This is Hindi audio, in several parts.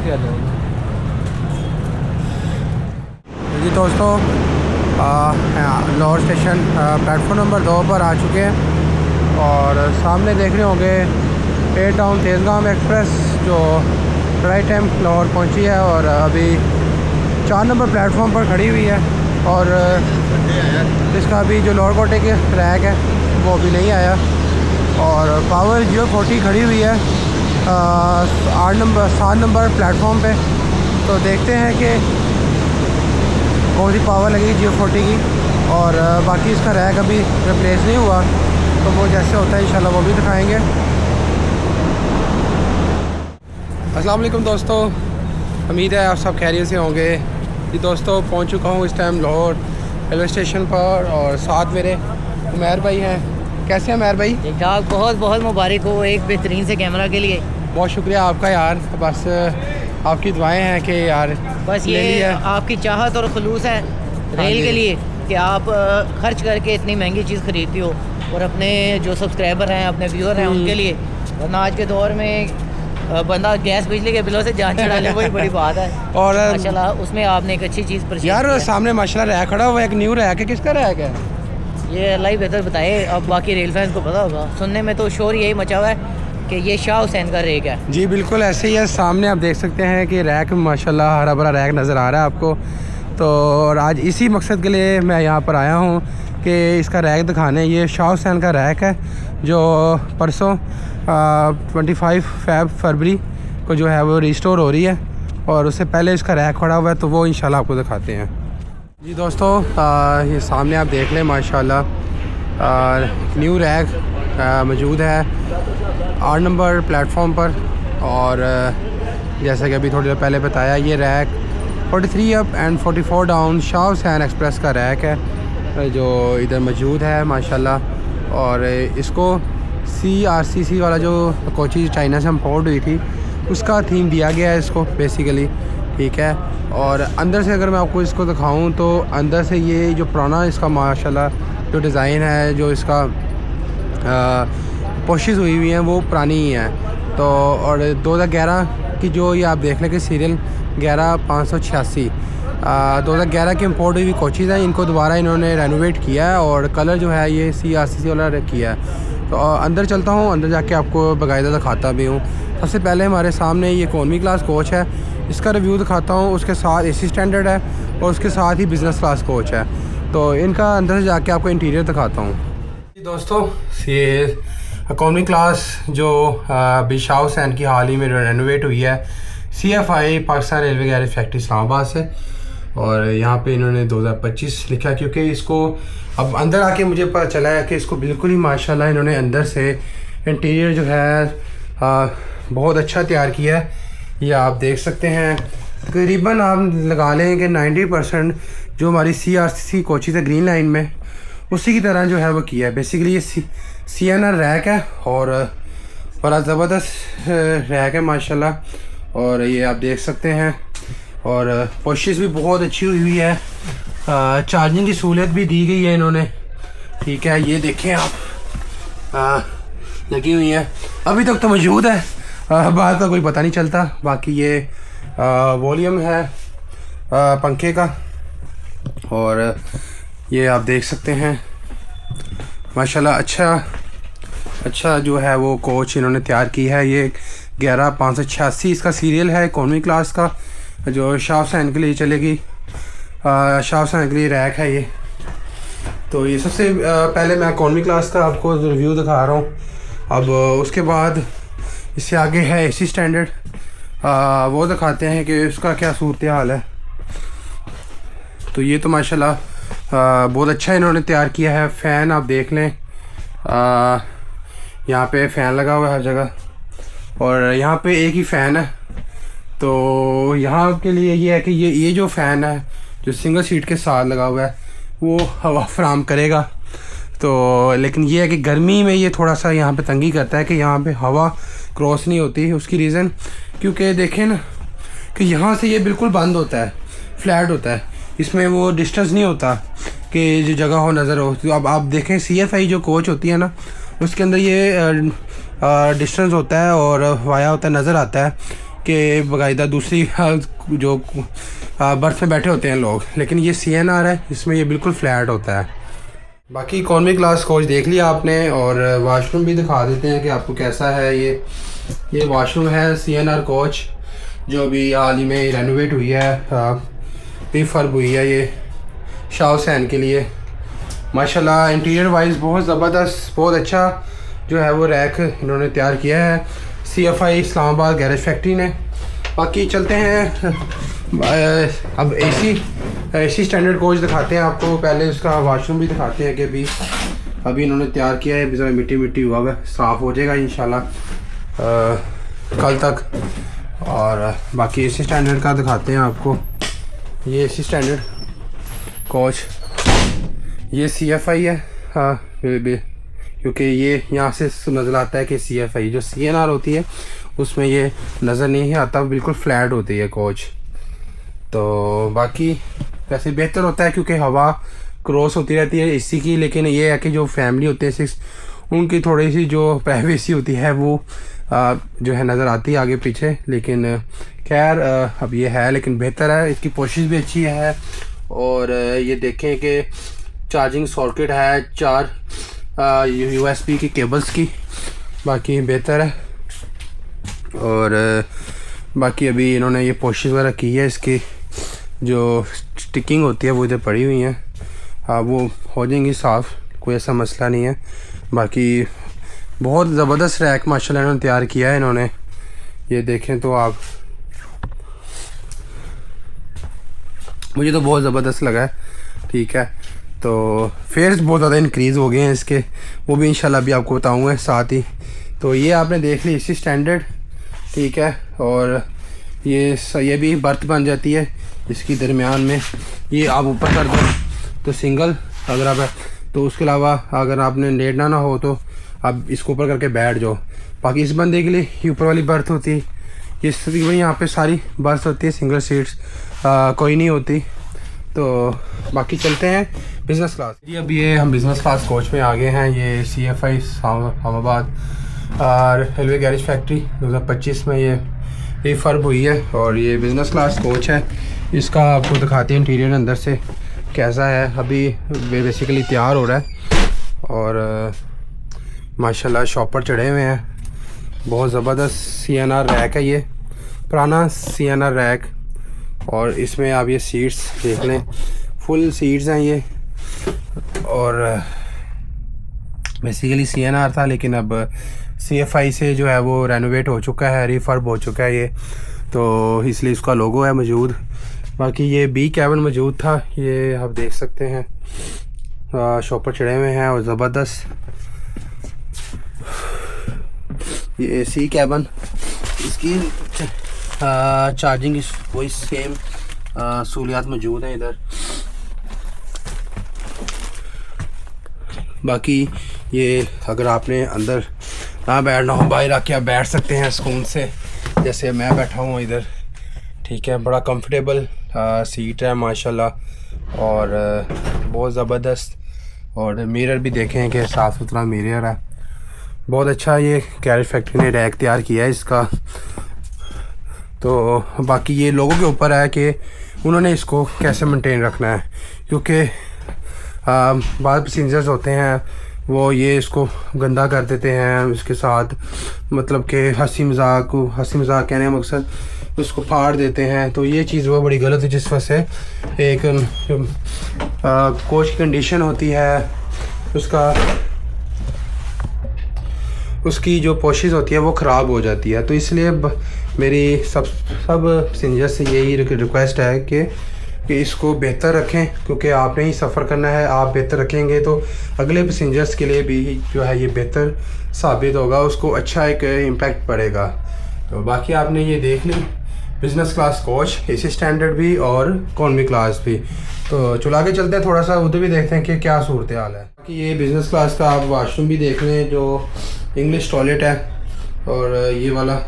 जी दोस्तों, लाहौर स्टेशन प्लेटफॉर्म नंबर 2 पर आ चुके हैं और सामने देख रहे होंगे ए टाउन तेज़गाम एक्सप्रेस जो राइट टाइम लाहौर पहुंची है और अभी 4 नंबर प्लेटफॉर्म पर खड़ी हुई है। और इसका अभी जो लाहौर कोटे के ट्रैक है वो अभी नहीं आया। और पावर जियो 40 खड़ी हुई है 7 नंबर प्लेटफॉर्म पे। तो देखते हैं कि कौन सी पावर लगेगी जियो 40 की। और बाकी इसका रैक अभी रिप्लेस नहीं हुआ, तो वो जैसे होता है इंशाल्लाह वो भी दिखाएंगे। अस्सलाम वालेकुम दोस्तों, उम्मीद है आप सब खैरियत से होंगे। जी दोस्तों, पहुंच चुका हूं इस टाइम लाहौर रेलवे स्टेशन पर और साथ मेरे उमैर भाई हैं। कैसे हैं उमैर भाई? ठीक ठाक। बहुत बहुत मुबारक हो एक बेहतरीन से कैमरा के लिए। बहुत शुक्रिया आपका यार, बस आपकी दुआएं हैं कि यार बस ये आपकी चाहत और खलूस है रेल के लिए कि आप खर्च करके इतनी महंगी चीज़ खरीदती हो और अपने जो सब्सक्राइबर हैं, अपने व्यूअर हैं उनके लिए। वरना आज के दौर में बंदा गैस बिजली के बिलों से जान छुड़ा ले, वही बड़ी बात है। और माशाल्लाह उसमें आपने एक अच्छी चीज़ परचेज यार की। सामने माशाल्लाह रैक खड़ा हुआ है, एक न्यू रैक है। किसका रैक है ये? अल्लाह ही बेहतर बताए, अब बाकी रेल फैंस को पता होगा। सुनने में तो शोर यही मचा हुआ है कि ये शाह हुसैन का रैक है। जी बिल्कुल ऐसे ही है। सामने आप देख सकते हैं कि रैक माशाल्लाह हरा भरा रैक नज़र आ रहा है आपको। तो और आज इसी मकसद के लिए मैं यहाँ पर आया हूँ कि इसका रैक दिखाने। ये शाह हुसैन का रैक है जो परसों 25 फरवरी को जो है वो रिस्टोर हो रही है और उससे पहले इसका रैक खड़ा हुआ है, तो वो इंशाल्लाह आपको दिखाते हैं। जी दोस्तों, ये सामने आप देख लें माशाल्लाह न्यू रैक मौजूद है 8 नंबर प्लेटफॉर्म पर। और जैसा कि अभी थोड़ी देर पहले बताया, ये rack 43 up and 44 down Shah Hussain express का रैक है जो इधर मौजूद है माशाल्लाह। और इसको CRCC वाला जो कोची चाइना से इम्पोर्ट हुई थी उसका थीम दिया गया है इसको बेसिकली, ठीक है। और अंदर से अगर मैं आपको इसको दिखाऊं तो अंदर से ये जो पुराना इसका माशाल्लाह जो डिज़ाइन है, जो इसका कोशिश हुई हुई हैं वो पुरानी ही है। तो और 2011 की जो ये आप देख लें कि सीरियल 11586 2011 की इम्पोर्ट हुई हुई कोचीज़ हैं, इनको दोबारा इन्होंने रेनोवेट किया है और कलर जो है ये CRCC वाला किया है। तो अंदर चलता हूँ, अंदर जाके आपको बाकायदा दिखाता भी हूँ। सबसे पहले हमारे सामने ये इकोनॉमी क्लास कोच है, इसका रिव्यू दिखाता हूँ। उसके साथ AC स्टैंडर्ड है और उसके साथ ही बिज़नेस क्लास कोच है। तो इनका अंदर से जाके आपको इंटीरियर दिखाता हूँ। दोस्तों, ये इकोनॉमी क्लास जो अभी शाह हुसैन की हाल ही में रेनोवेट हुई है CFI Pakistan railway garage factory Islamabad से। और यहाँ पे इन्होंने 2025 लिखा, क्योंकि इसको अब अंदर आके मुझे पता चला है कि इसको बिल्कुल ही माशाल्लाह इन्होंने अंदर से इंटीरियर जो है बहुत अच्छा तैयार किया है। ये आप देख सकते हैं, तकरीबन आप लगा लें कि 90% जो हमारी CRCC कोची है ग्रीन लाइन में उसी की तरह जो है वो किया है। बेसिकली ये CNR रैक है और बड़ा ज़बरदस्त रैक है माशाल्लाह। और ये आप देख सकते हैं और कोशिश भी बहुत अच्छी हुई है। चार्जिंग की सहूलियत भी दी गई है इन्होंने, ठीक है। ये देखें आप, लगी हुई है, अभी तक तो मौजूद है, बाहर का कोई पता नहीं चलता। बाकी ये वॉल्यूम है पंखे का और ये आप देख सकते हैं माशाल्लाह अच्छा जो है वो कोच इन्होंने तैयार की है। ये 11586 इसका सीरियल है इकोनॉमी क्लास का जो शाह हुसैन के लिए चलेगी। शाह हुसैन के लिए रैक है ये। तो ये सबसे पहले मैं इकोनॉमी क्लास का आपको रिव्यू दिखा रहा हूँ। अब उसके बाद इससे आगे है AC स्टैंडर्ड, वो दिखाते हैं कि उसका क्या सूरत हाल है। तो ये तो माशाल्लाह बहुत अच्छा इन्होंने तैयार किया है। फ़ैन आप देख लें, यहाँ पे फ़ैन लगा हुआ है हर जगह और यहाँ पे एक ही फ़ैन है। तो यहाँ के लिए ये है कि ये जो फ़ैन है जो सिंगल सीट के साथ लगा हुआ है वो हवा फराहम करेगा। तो लेकिन ये है कि गर्मी में ये थोड़ा सा यहाँ पे तंगी करता है कि यहाँ पे हवा क्रॉस नहीं होती। उसकी रीज़न क्योंकि देखें ना कि यहाँ से ये बिल्कुल बंद होता है, फ्लैट होता है, इसमें वो डिस्टेंस नहीं होता कि जो जगह हो नज़र हो। तो अब आप देखें CFI जो कोच होती है ना उसके अंदर ये डिस्टेंस होता है और वाया होता है, नज़र आता है कि बाकायदा दूसरी जो बर्थ में बैठे होते हैं लोग, लेकिन ये CNR है, इसमें ये बिल्कुल फ्लैट होता है। बाकी इकॉनमी क्लास कोच देख लिया आपने, और वाशरूम भी दिखा देते हैं कि आपको कैसा है। ये वाशरूम है CNR कोच, जो अभी हाल ही में रेनोवेट हुई है, रिफर्ब हुई है ये शाह हुसैन के लिए। माशाल्लाह इंटीरियर वाइज बहुत ज़बरदस्त, बहुत अच्छा जो है वो रैक इन्होंने तैयार किया है CFI इस्लामाबाद गैरेज फैक्ट्री ने। बाकी चलते हैं अब AC स्टैंडर्ड कोच दिखाते हैं आपको। पहले उसका वाशरूम भी दिखाते हैं कि अभी इन्होंने तैयार किया है, ज़रा मिट्टी हुआ है, साफ़ हो जाएगा इंशाल्लाह कल तक। और बाकी AC स्टैंडर्ड का दिखाते हैं आपको। ये AC स्टैंडर्ड कोच, ये CFI है, हाँ क्योंकि ये यहाँ से नज़र आता है कि CFI जो CNR होती है उसमें ये नज़र नहीं आता, बिल्कुल फ्लैट होती है कोच। तो बाकी वैसे बेहतर होता है क्योंकि हवा क्रॉस होती रहती है AC की, लेकिन ये है कि जो फैमिली होते हैं 6 उनकी थोड़ी सी जो प्राइवेसी होती है वो जो है नज़र आती है आगे पीछे। लेकिन खैर अब ये है, लेकिन बेहतर है, इसकी पोशिश भी अच्छी है। और ये देखें कि चार्जिंग सॉकेट है 4 USB की केबल्स की, बाकी बेहतर है। और बाकी अभी इन्होंने ये पोशिश वगैरह की है, इसकी जो स्टिकिंग होती है वो इधर पड़ी हुई है, हाँ वो हो जाएंगी साफ़, कोई ऐसा मसला नहीं है। बाकी बहुत ज़बरदस्त रैक माशाल्लाह इन्होंने तैयार किया है इन्होंने, ये देखें तो आप, मुझे तो बहुत ज़बरदस्त लगा है। ठीक है, तो फेयर्स बहुत ज़्यादा इंक्रीज़ हो गए हैं इसके, वो भी इंशाल्लाह अभी आपको बताऊँगा साथ ही। तो ये आपने देख ली AC स्टैंडर्ड, ठीक है। और ये भी बर्थ बन जाती है इसकी दरमियान में, ये आप ऊपर कर दो तो सिंगल अगर आप है, तो उसके अलावा अगर आपने लेटना ना हो तो आप इसको ऊपर करके बैठ जाओ। बाकी इस बंदे के लिए ये ऊपर वाली बर्थ होती है, ये तकरीबन यहाँ पे सारी बर्थ होती है, सिंगल सीट्स कोई नहीं होती। तो बाकी चलते हैं बिज़नेस क्लास जी। अब ये हम बिज़नेस क्लास कोच में आ गए हैं। ये CFI Islamabad railway garage factory 2025 में ये रिफर्ब हुई है, और ये बिज़नेस क्लास कोच है। इसका आपको दिखाते हैं इंटीरियर अंदर से कैसा है। अभी बेसिकली तैयार हो रहा है, और माशाल्लाह शॉपर चढ़े हुए हैं, बहुत ज़बरदस्त CNR रैक है, ये पुराना CNR रैक। और इसमें आप ये सीट्स देख लें, फुल सीट्स हैं ये, और बेसिकली CNR था, लेकिन अब CFI से जो है वो रेनोवेट हो चुका है, रिफर्ब हो चुका है ये, तो इसलिए इसका लोगो है मौजूद। बाकी ये B कैबिन मौजूद था, ये आप देख सकते हैं, शॉपर चढ़े हुए हैं, और ज़बरदस्त ये AC कैबिन, इसकी चार्जिंग वही सेम सहूलियात मौजूद हैं इधर। बाकी ये अगर आपने अंदर ना बैठना हो, बाहर आके आप बैठ सकते हैं सुकून से, जैसे मैं बैठा हूँ इधर। ठीक है, बड़ा कंफर्टेबल सीट है माशाल्लाह, और बहुत ज़बरदस्त। और मिरर भी देखें कि साफ़ सुथरा मिरर है, बहुत अच्छा ये गैरेज फैक्ट्री ने रैक तैयार किया है इसका। तो बाकी ये लोगों के ऊपर है कि उन्होंने इसको कैसे मेंटेन रखना है, क्योंकि बाद पैसेंजर्स होते हैं वो ये इसको गंदा कर देते हैं, उसके साथ मतलब कि हंसी मजाक कहने का मकसद उसको फाड़ देते हैं। तो ये चीज़ वो बड़ी गलत है, जिस वजह से एक कोच की कंडीशन होती है, उसकी जो पोशिश होती है वो ख़राब हो जाती है। तो इसलिए मेरी सब पैसेंजर से यही रिक्वेस्ट है कि इसको बेहतर रखें, क्योंकि आपने ही सफ़र करना है। आप बेहतर रखेंगे तो अगले पैसेंजर्स के लिए भी जो है ये बेहतर साबित होगा, उसको अच्छा एक इम्पैक्ट पड़ेगा। तो बाकी आपने ये देख ली business class coach, AC standard भी और इकॉनमी क्लास भी। तो चला के चलते हैं, थोड़ा सा उधर भी देखते हैं कि क्या सूरत हाल है। कि ये बिज़नेस क्लास का आप वाशरूम भी देख लें, जो इंग्लिश टॉयलेट है, और ये वाला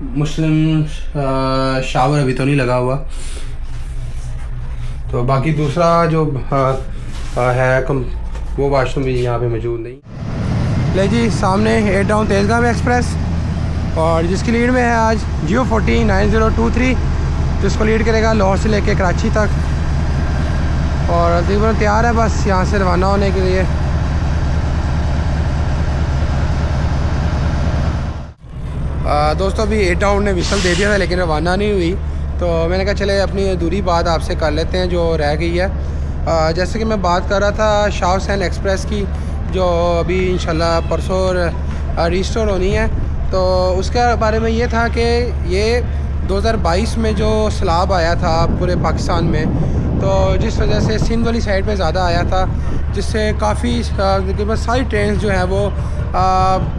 मुस्लिम शावर अभी तो नहीं लगा हुआ। तो बाकी दूसरा जो है वो वाशरूम भी यहाँ पे मौजूद नहीं। ले जी, सामने 8 डाउन तेज़गाम एक्सप्रेस, और जिसकी लीड में है आज जियो 409023, तो इसको लीड करेगा लाहौर से लेके कराची तक। और तकरीबन तैयार है बस यहाँ से रवाना होने के लिए। दोस्तों अभी 8 टाउन ने विसल दे दिया था लेकिन रवाना नहीं हुई, तो मैंने कहा चले अपनी अधूरी बात आपसे कर लेते हैं जो रह गई है। जैसे कि मैं बात कर रहा था शाह हुसैन एक्सप्रेस की, जो अभी इंशाल्लाह परसों रिस्टोर होनी है। तो उसके बारे में ये था कि ये 2022 में जो सैलाब आया था पूरे पाकिस्तान में, तो जिस वजह से सिंध वाली साइड में ज़्यादा आया था, जिससे काफ़ी तकरीबन सारी ट्रेन जो है वो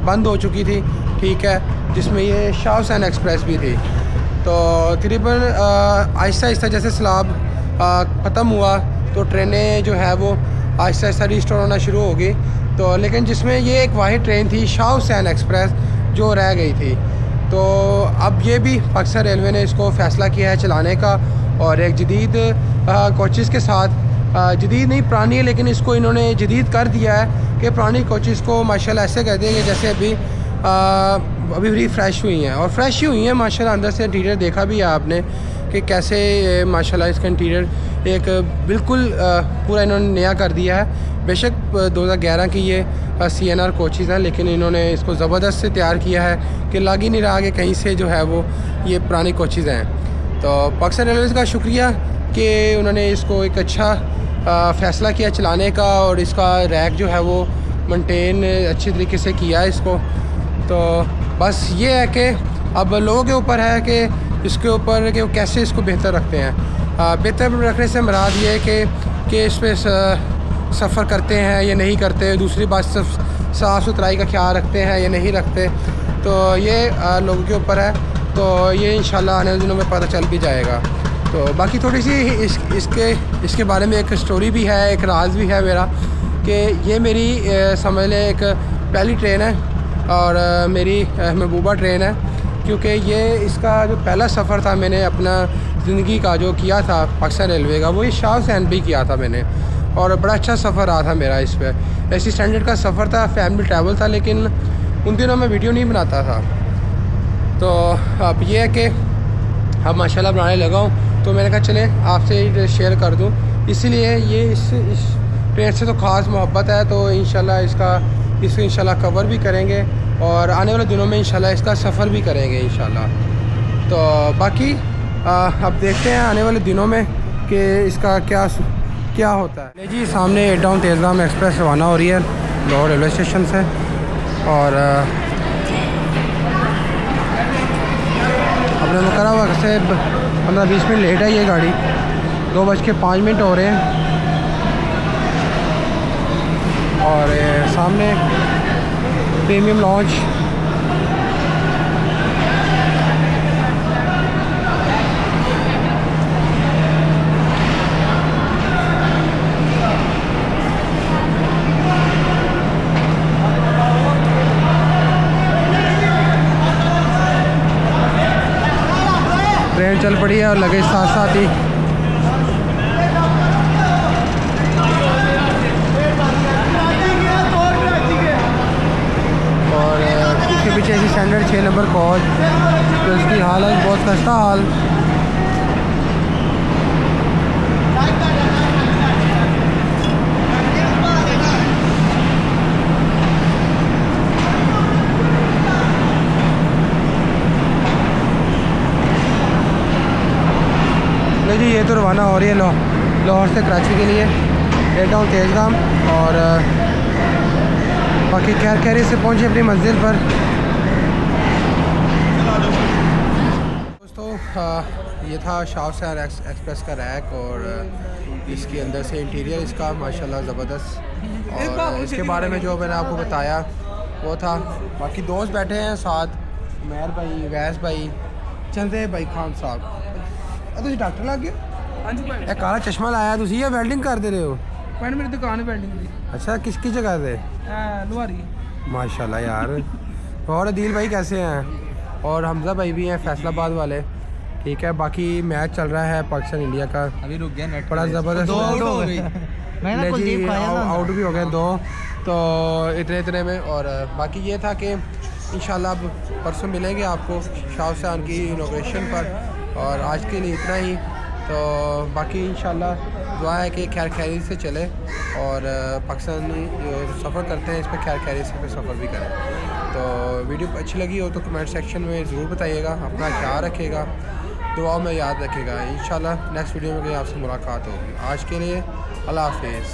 बंद हो चुकी थी, ठीक है, जिसमें ये शाह हुसैन एक्सप्रेस भी थी। तो तकरीबन आहिस्ता आहिस्ता जैसे सैलाब ख़त्म हुआ तो ट्रेनें जो है वो आहिस्ता आहिस्ता रिस्टोर होना शुरू हो गई। तो लेकिन जिसमें ये एक वाहिद ट्रेन थी शाह हुसैन एक्सप्रेस जो रह गई थी। तो अब ये भी पाकिस्तान रेलवे ने इसको फ़ैसला किया है चलाने का, और एक जदीद कोचेज़ के साथ, जदीद नहीं पुरानी है लेकिन इसको इन्होंने जदीद कर दिया है कि पुरानी कोचेज़ को माशाल्लाह ऐसे कर देंगे जैसे अभी रिफ्रेश हुई हैं, और फ्रेश ही हुई हैं माशाल्लाह। अंदर से इंटीरियर देखा भी है आपने कि कैसे माशाल्लाह इसका इंटीरियर एक बिल्कुल पूरा इन्होंने नया कर दिया है। बेशक 2011 की ये CNR कोचेज़ हैं, लेकिन इन्होंने इसको ज़बरदस्त से तैयार किया है कि लग ही नहीं रहा कि कहीं से जो है वो ये पुरानी कोचेज़ हैं। तो पाकिस्तान रेलवेज़ का शुक्रिया कि उन्होंने इसको एक अच्छा फ़ैसला किया चलाने का, और इसका रैक जो है वो मेंटेन अच्छी तरीके से किया है इसको। तो बस ये है कि अब लोगों के ऊपर है कि इसके ऊपर कि वो कैसे इसको बेहतर रखते हैं। बेहतर रखने से मुराद ये है कि इस पर सफ़र करते हैं या नहीं करते, दूसरी बात साफ़ सुथराई का ख्याल रखते हैं या नहीं रखते, तो ये लोगों के ऊपर है। तो ये इंशाल्लाह आने वाले दिनों में पता चल भी जाएगा। तो बाकी थोड़ी सी इसके बारे में एक स्टोरी भी है, एक राज भी है मेरा, कि ये मेरी समझ लें एक पहली ट्रेन है और मेरी महबूबा ट्रेन है, क्योंकि ये इसका जो पहला सफ़र था मैंने अपना ज़िंदगी का जो किया था पाकिस्तान रेलवे का, वो ये शाह हुसैन भी किया था मैंने, और बड़ा अच्छा सफ़र रहा था मेरा। इस पर ऐसी स्टैंडर्ड का सफ़र था, फैमिली ट्रैवल था, लेकिन उन दिनों मैं वीडियो नहीं बनाता था। तो अब ये है कि अब माशाल्लाह बनाने लगा हूँ, तो मैंने कहा चले आपसे शेयर कर दूँ, इसीलिए ये इस ट्रेन से तो ख़ास मोहब्बत है। तो इंशाल्लाह इसको इंशाल्लाह कवर भी करेंगे, और आने वाले दिनों में इंशाल्लाह इसका सफ़र भी करेंगे इंशाल्लाह। तो बाकी अब देखते हैं आने वाले दिनों में कि इसका क्या होता है। जी सामने 8 टाउन तेज़गाम एक्सप्रेस रवाना हो रही है लाहौर रेलवे स्टेशन से, और अपने मुकर्रर वक्त से 15-20 मिनट लेट है ये गाड़ी, 2:05 हो रहे हैं। और सामने प्रीमियम लॉन्च, ट्रेन चल पड़ी है और लगेज साथ साथ ही। और इसके पीछे ऐसी स्टैंडर्ड 6 नंबर कोच, तो इसकी हालत बहुत खस्ता हाल। जी ये तो रवाना हो रही है लाहौर से कराची के लिए 8 टाउन तेज़गाम, और बाकी खैर से पहुँचे अपनी मंजिल पर। दोस्तों ये था शाह हुसैन एक्सप्रेस का रैक, और इसके अंदर से इंटीरियर इसका माशाल्लाह ज़बरदस्त, और इसके बारे में जो मैंने आपको बताया वो था। बाकी दोस्त बैठे हैं साथ, उमैर भाई, वैस भाई, चंदे भाई, खान साहब। तुम डॉक्टर लग गए? हाँ जी भाई। एक काला चश्मा लाया तुम, या वेल्डिंग करते रहे हो? मैंने मेरी दुकान है वेल्डिंग की। अच्छा, किसकी जगह से? लुहारी। माशाल्लाह यार। और अदील भाई कैसे हैं? और हमजा भाई भी हैं फैसलाबाद वाले, ठीक है। बाकी मैच चल रहा है पाकिस्तान इंडिया का, अभी रुक गया नेट, बड़ा ज़बरदस्त आउट हो गई। आउट भी हो गए 2, तो इतने में। और बाकी ये था कि इंशाल्लाह अब परसों मिलेंगे आपको शाह हुसैन की इनॉग्रेशन पर। और आज के लिए इतना ही, तो बाकी इंशाल्लाह दुआ है कि खैर खैरियत से चले और पाकिस्तानी जो सफ़र करते हैं इस पर खैर खैरियत से सफ़र भी करें। तो वीडियो अच्छी लगी हो तो कमेंट सेक्शन में ज़रूर बताइएगा, अपना ख्याल रखिएगा, दुआ में याद रखिएगा। इंशाल्लाह नेक्स्ट वीडियो में कहीं आपसे मुलाकात होगी। आज के लिए अल्लाह हाफिज़।